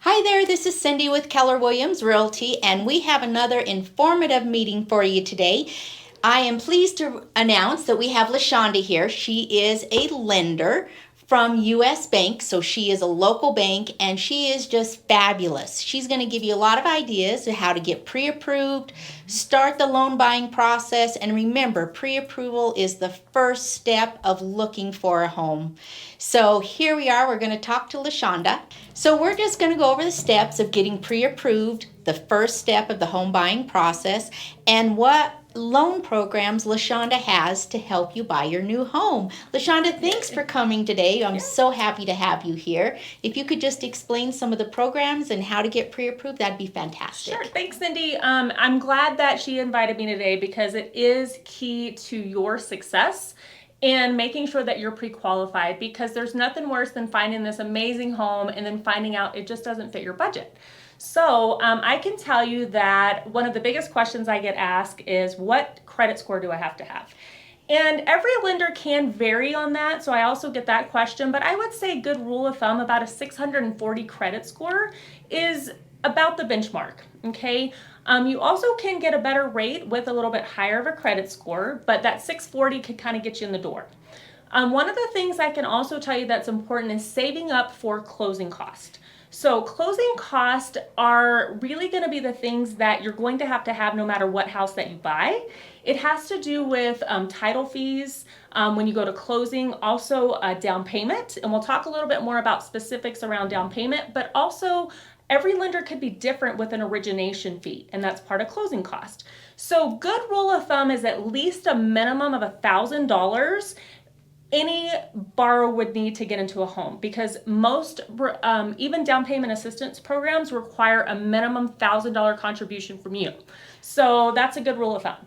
Hi there, this is Cyndy with Keller Williams Realty, and we have another informative meeting for you today. I am pleased to announce that we have Lashawnda here. She is a lender from U.S. Bank, so she is a local bank, and she is just fabulous. She's going to give you a lot of ideas of how to get pre-approved, start the loan buying process, and remember, pre-approval is the first step of looking for a home. So here we are, we're going to talk to Lashawnda. So we're just going to go over the steps of getting pre-approved, the first step of the home buying process, and what loan programs Lashawnda has to help you buy your new home. Lashawnda, thanks for coming today. I'm so happy to have you here. If you could just explain some of the programs and how to get pre-approved, that'd be fantastic. Sure. Thanks, Cindy. I'm glad that she invited me today because it is key to your success and making sure that you're pre-qualified, because there's nothing worse than finding this amazing home and then finding out it just doesn't fit your budget. So I can tell you that one of the biggest questions I get asked is, what credit score do I have to have? And every lender can vary on that, so I also get that question, but I would say a good rule of thumb, about a 640 credit score is about the benchmark, okay? You also can get a better rate with a little bit higher of a credit score, but that 640 could kind of get you in the door. One of the things I can also tell you that's important is saving up for closing cost. So closing costs are really going to be the things that you're going to have no matter what house that you buy. It has to do with title fees when you go to closing, also down payment, and we'll talk a little bit more about specifics around down payment, but also every lender could be different with an origination fee, and that's part of closing cost. So good rule of thumb is at least a minimum of $1,000 any borrower would need to get into a home, because most even down payment assistance programs require a minimum $1,000 contribution from you. So that's a good rule of thumb.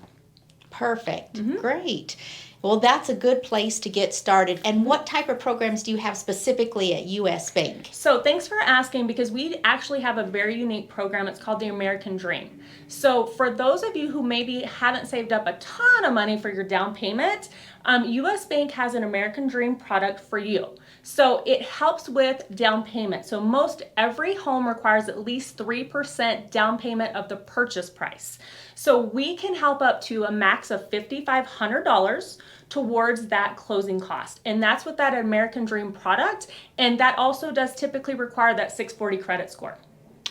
Perfect. Great. Well, that's a good place to get started. And what type of programs do you have specifically at U.S. Bank? So thanks for asking, because we actually have a very unique program. It's called the American Dream. So for those of you who maybe haven't saved up a ton of money for your down payment, U.S. Bank has an American Dream product for you. So it helps with down payment. So most every home requires at least 3% down payment of the purchase price. So we can help up to a max of $5,500 towards that closing cost. And that's with that American Dream product. And that also does typically require that 640 credit score.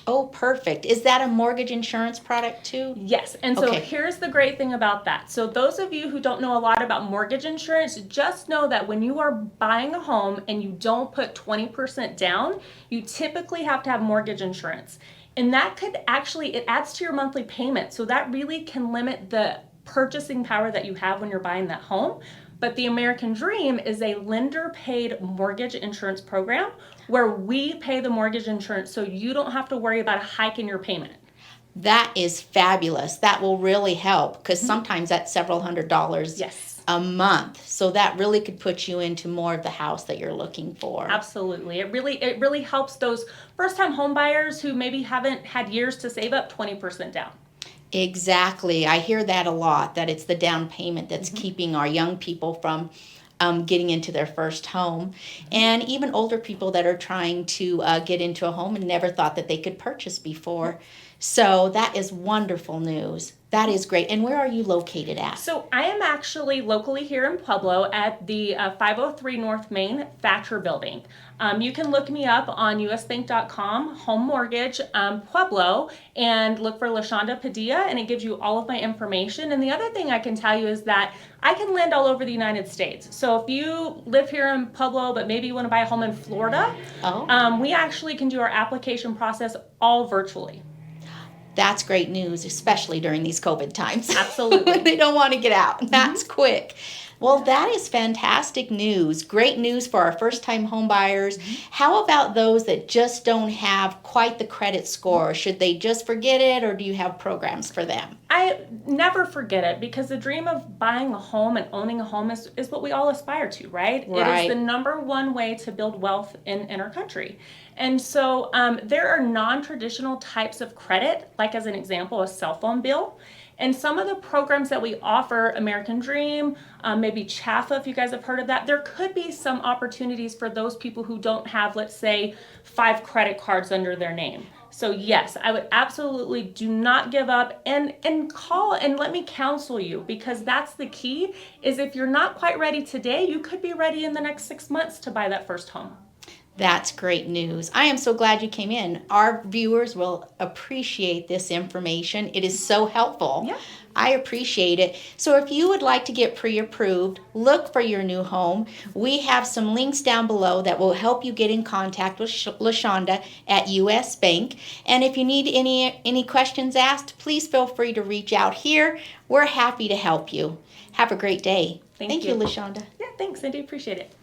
Oh, perfect. Is that a mortgage insurance product too? Yes. And so here's the great thing about that. So those of you who don't know a lot about mortgage insurance, just know that when you are buying a home and you don't put 20% down, you typically have to have mortgage insurance. And that could actually, it adds to your monthly payment. So that really can limit the purchasing power that you have when you're buying that home. But the American Dream is a lender-paid mortgage insurance program where we pay the mortgage insurance so you don't have to worry about a hike in your payment. That is fabulous. That will really help, because sometimes that's several $100s a month. So that really could put you into more of the house that you're looking for. Absolutely. It really helps those first-time home buyers who maybe haven't had years to save up 20% down. Exactly. I hear that a lot, that it's the down payment that's keeping our young people from getting into their first home, and even older people that are trying to get into a home and never thought that they could purchase before. So that is wonderful news. That is great. And where are you located at? So I am actually locally here in Pueblo at the 503 North Main Thatcher Building. You can look me up on usbank.com, home mortgage, Pueblo, and look for Lashawnda Padilla, and it gives you all of my information. And the other thing I can tell you is that I can lend all over the United States. So if you live here in Pueblo, but maybe you want to buy a home in Florida, we actually can do our application process all virtually. That's great news, especially during these COVID times. Absolutely. They don't want to get out. That's quick. Well, that is fantastic news. Great news for our first-time home buyers. How about those that just don't have quite the credit score? Should they just forget it, or do you have programs for them? I never forget it, because the dream of buying a home and owning a home is what we all aspire to, right? It is the number one way to build wealth in our country. And so there are non-traditional types of credit, like as an example, a cell phone bill. And some of the programs that we offer, American Dream, maybe CHAFA, if you guys have heard of that, there could be some opportunities for those people who don't have, let's say, 5 credit cards under their name. So yes, I would absolutely do not give up, and call and let me counsel you, because that's the key. Is if you're not quite ready today, you could be ready in the next 6 months to buy that first home. That's great news. I am so glad you came in. Our viewers will appreciate this information. It is so helpful. Yeah. I appreciate it. So if you would like to get pre-approved, look for your new home. We have some links down below that will help you get in contact with Lashawnda at US Bank. And if you need any questions asked, please feel free to reach out here. We're happy to help you. Have a great day. Thank you, you. Lashawnda. Yeah, thanks, Cyndy. Appreciate it.